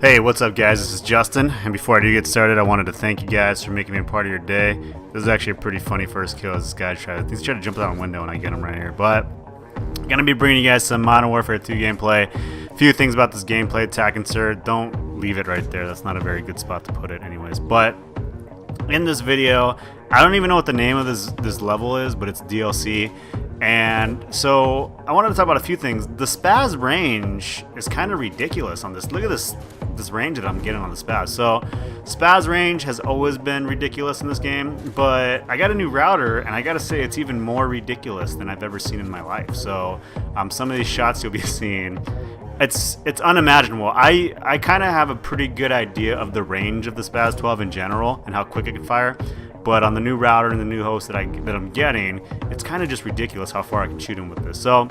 Hey, what's up guys? This is Justin, and before I do get started, I wanted to thank you guys for making me a part of your day. This is actually a pretty funny first kill as this guy tried to jump out a window and I get him right here. But I'm going to be bringing you guys some Modern Warfare 2 gameplay. A few things about this gameplay, attack insert. Don't leave it right there. That's not a very good spot to put it anyways. But in this video, I don't even know what the name of this level is, but it's DLC. And so I wanted to talk about a few things. The Spas range is kind of ridiculous on this. Look at this range that I'm getting on the Spas. So Spas range has always been ridiculous in this game, but I got a new router and I gotta say it's even more ridiculous than I've ever seen in my life. So some of these shots you'll be seeing, it's unimaginable. I kind of have a pretty good idea of the range of the Spas-12 in general and how quick it can fire. But on the new router and the new host that I'm getting, it's kind of just ridiculous how far I can shoot him with this. So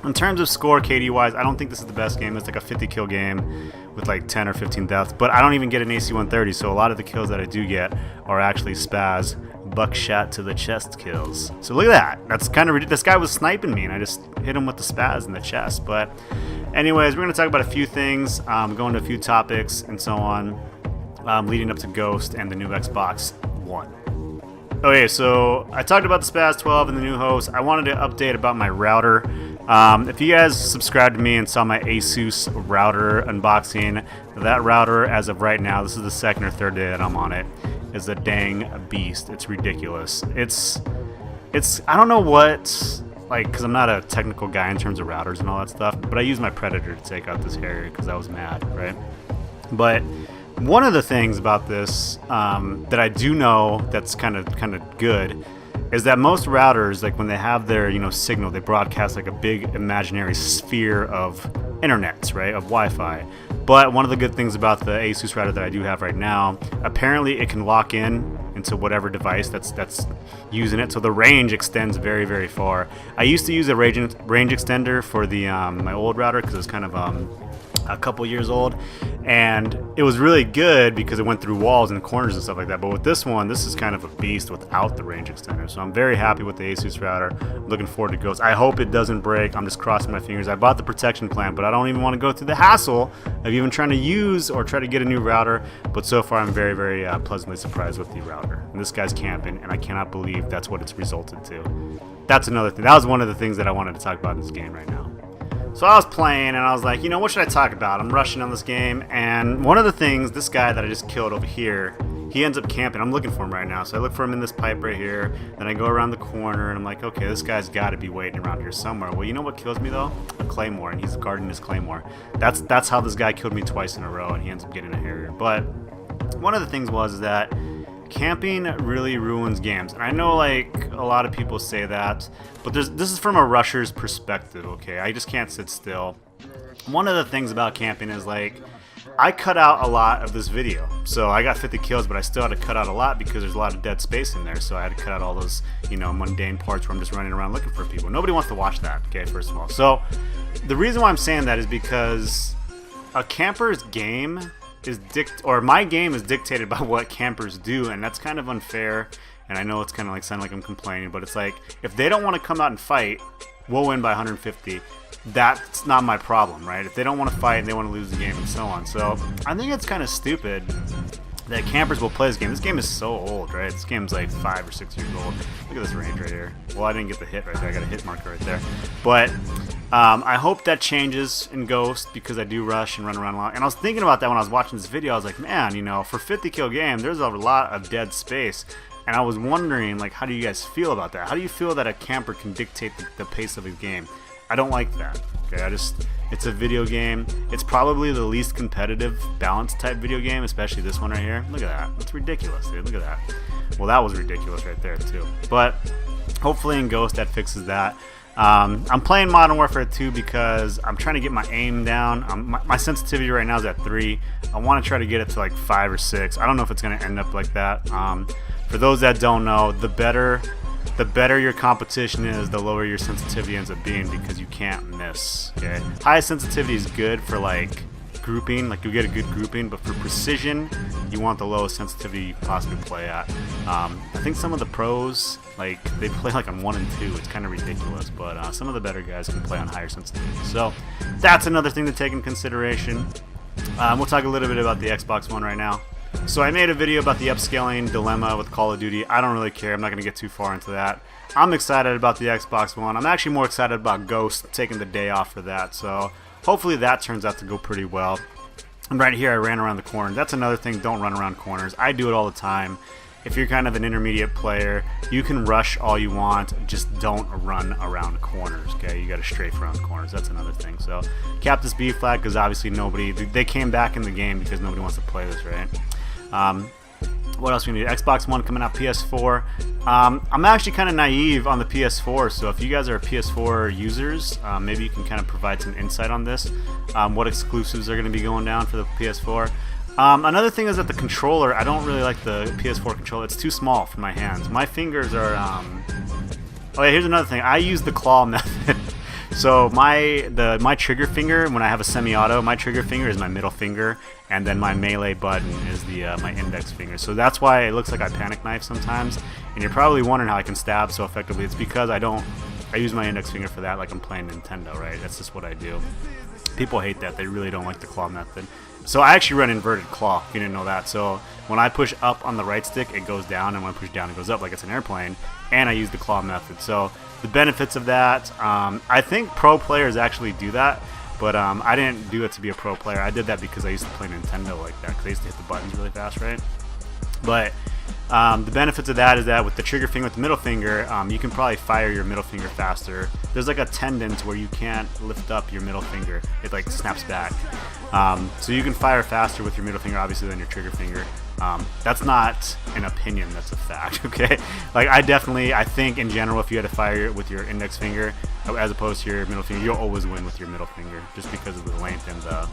in terms of score KD wise, I don't think this is the best game. It's like a 50 kill game with like 10 or 15 deaths, but I don't even get an AC 130, so a lot of the kills that I do get are actually Spas buckshot to the chest kills. So look at that. That's kind of ridiculous. This guy was sniping me and I just hit him with the Spas in the chest. But anyways, we're going to talk about a few things, go into a few topics and so on, leading up to Ghost and the new Xbox One. Okay, so I talked about the Spas-12 and the new host. I wanted to update about my router. If you guys subscribed to me and saw my Asus router unboxing, that router as of right now, this is the second or third day that I'm on it, is a dang beast. It's ridiculous. It's I don't know what, like, because I'm not a technical guy in terms of routers and all that stuff, but I used my Predator to take out this Arrgh because I was mad, right? But one of the things about this that I do know that's kind of good is that most routers, like when they have their signal, they broadcast like a big imaginary sphere of internets, right, of Wi-Fi. But one of the good things about the Asus router that I do have right now, apparently it can lock in into whatever device that's using it, so the range extends very, very far. I used to use a range extender for the my old router because it was kind of a couple years old, and it was really good because it went through walls and corners and stuff like that. But with this one, this is kind of a beast without the range extender, so I'm very happy with the Asus router. I'm looking forward to Ghost. I hope it doesn't break. I'm just crossing my fingers. I bought the protection plan, but I don't even want to go through the hassle of even trying to use or try to get a new router. But so far I'm very, very pleasantly surprised with the router, and this guy's camping, and I cannot believe that's what it's resulted to. That's another thing. That was one of the things that I wanted to talk about in this game right now. So I was playing and I was like, what should I talk about? I'm rushing on this game, and one of the things, this guy that I just killed over here, he ends up camping. I'm looking for him right now. So I look for him in this pipe right here, then I go around the corner and I'm like, okay, this guy's got to be waiting around here somewhere. Well, you know what kills me though? A claymore, and he's guarding his claymore. That's how this guy killed me twice in a row, and he ends up getting a Harrier. But one of the things was that camping really ruins games, and I know like a lot of people say that, but this is from a rusher's perspective, okay? I just can't sit still. One of the things about camping is like I cut out a lot of this video, so I got 50 kills, but I still had to cut out a lot because there's a lot of dead space in there, so I had to cut out all those mundane parts where I'm just running around looking for people. Nobody wants to watch that, okay, first of all. So the reason why I'm saying that is because a camper's game is my game is dictated by what campers do, and that's kind of unfair. And I know it's kind of like sounding like I'm complaining, but it's like if they don't want to come out and fight, we'll win by 150. That's not my problem, right? If they don't want to fight and they want to lose the game and so on. So I think it's kind of stupid that campers will play this game. This game is so old, right? This game's like 5 or 6 years old. Look at this range right here. Well, I didn't get the hit right there. I got a hit marker right there. But I hope that changes in Ghost because I do rush and run around a lot. And I was thinking about that when I was watching this video. I was like, man, for 50 kill game, there's a lot of dead space. And I was wondering, like, how do you guys feel about that? How do you feel that a camper can dictate the pace of a game? I don't like that. Okay, it's a video game. It's probably the least competitive, balanced type video game, especially this one right here. Look at that. That's ridiculous, dude. Look at that. Well, that was ridiculous right there, too. But hopefully in Ghost that fixes that. I'm playing Modern Warfare 2 because I'm trying to get my aim down. My sensitivity right now is at 3. I want to try to get it to like 5 or 6. I don't know if it's going to end up like that. For those that don't know, the better your competition is, the lower your sensitivity ends up being because you can't miss. Okay, high sensitivity is good for like grouping, like you get a good grouping, but for precision, you want the lowest sensitivity you can possibly play at. I think some of the pros, like they play like on 1 and 2. It's kind of ridiculous, but some of the better guys can play on higher sensitivity. So that's another thing to take in consideration. We'll talk a little bit about the Xbox One right now. So I made a video about the upscaling dilemma with Call of Duty. I don't really care. I'm not going to get too far into that. I'm excited about the Xbox One. I'm actually more excited about Ghost, taking the day off for that. So hopefully that turns out to go pretty well. And right here I ran around the corner. That's another thing, don't run around corners. I do it all the time. If you're kind of an intermediate player, you can rush all you want, just don't run around corners, okay? You got to strafe around corners. That's another thing. So cap this B flag because obviously they came back in the game because nobody wants to play this, right? What else we need? Xbox One coming out, PS4. I'm actually kind of naive on the PS4, so if you guys are PS4 users, maybe you can kind of provide some insight on this. What exclusives are going to be going down for the PS4? Another thing is that the controller, I don't really like the PS4 controller. It's too small for my hands. My fingers are, oh yeah, here's another thing. I use the claw method. So my trigger finger, when I have a semi-auto, my trigger finger is my middle finger, and then my melee button is my index finger. So that's why it looks like I panic knife sometimes. And you're probably wondering how I can stab so effectively. It's because I use my index finger for that like I'm playing Nintendo, right? That's just what I do. People hate that. They really don't like the claw method. So I actually run inverted claw, if you didn't know that. So when I push up on the right stick, it goes down, and when I push down, it goes up like it's an airplane, and I use the claw method. So the benefits of that, I think pro players actually do that, but I didn't do it to be a pro player. I did that because I used to play Nintendo like that, because I used to hit the buttons really fast, right? But the benefits of that is that with the trigger finger, with the middle finger, you can probably fire your middle finger faster. There's like a tendon to where you can't lift up your middle finger. It like snaps back. So you can fire faster with your middle finger, obviously, than your trigger finger. That's not an opinion, that's a fact, okay? Like, I think in general, if you had to fire it with your index finger as opposed to your middle finger, you'll always win with your middle finger just because of the length and the...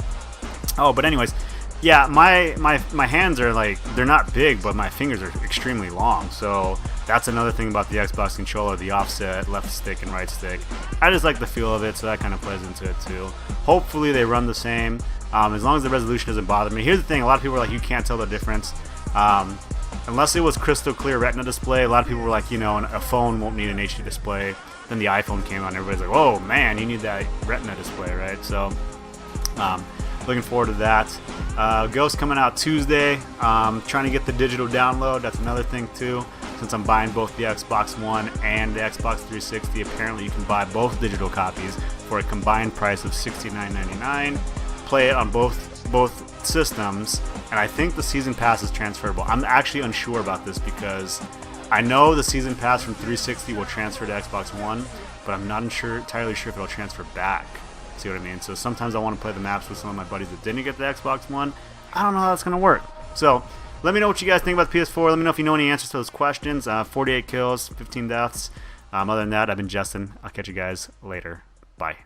Oh, but anyways, yeah, my hands are like, they're not big, but my fingers are extremely long. So that's another thing about the Xbox controller, the offset, left stick and right stick. I just like the feel of it, so that kind of plays into it too. Hopefully they run the same, as long as the resolution doesn't bother me. Here's the thing, a lot of people are like, you can't tell the difference. Unless it was crystal clear retina display, a lot of people were like, you know, a phone won't need an HD display. Then the iPhone came out and everybody's like, whoa, man, you need that retina display, right? So looking forward to that. Ghost coming out Tuesday. Trying to get the digital download. That's another thing too. Since I'm buying both the Xbox One and the Xbox 360, apparently you can buy both digital copies for a combined price of $69.99. Play it on both systems, and I think the season pass is transferable. I'm actually unsure about this because I know the season pass from 360 will transfer to Xbox One, but I'm not entirely sure if it'll transfer back. See what I mean? So sometimes I want to play the maps with some of my buddies that didn't get the Xbox One. I don't know how that's going to work. So let me know what you guys think about the PS4. Let me know if you know any answers to those questions. 48 kills, 15 deaths. Other than that, I've been Justin. I'll catch you guys later. Bye.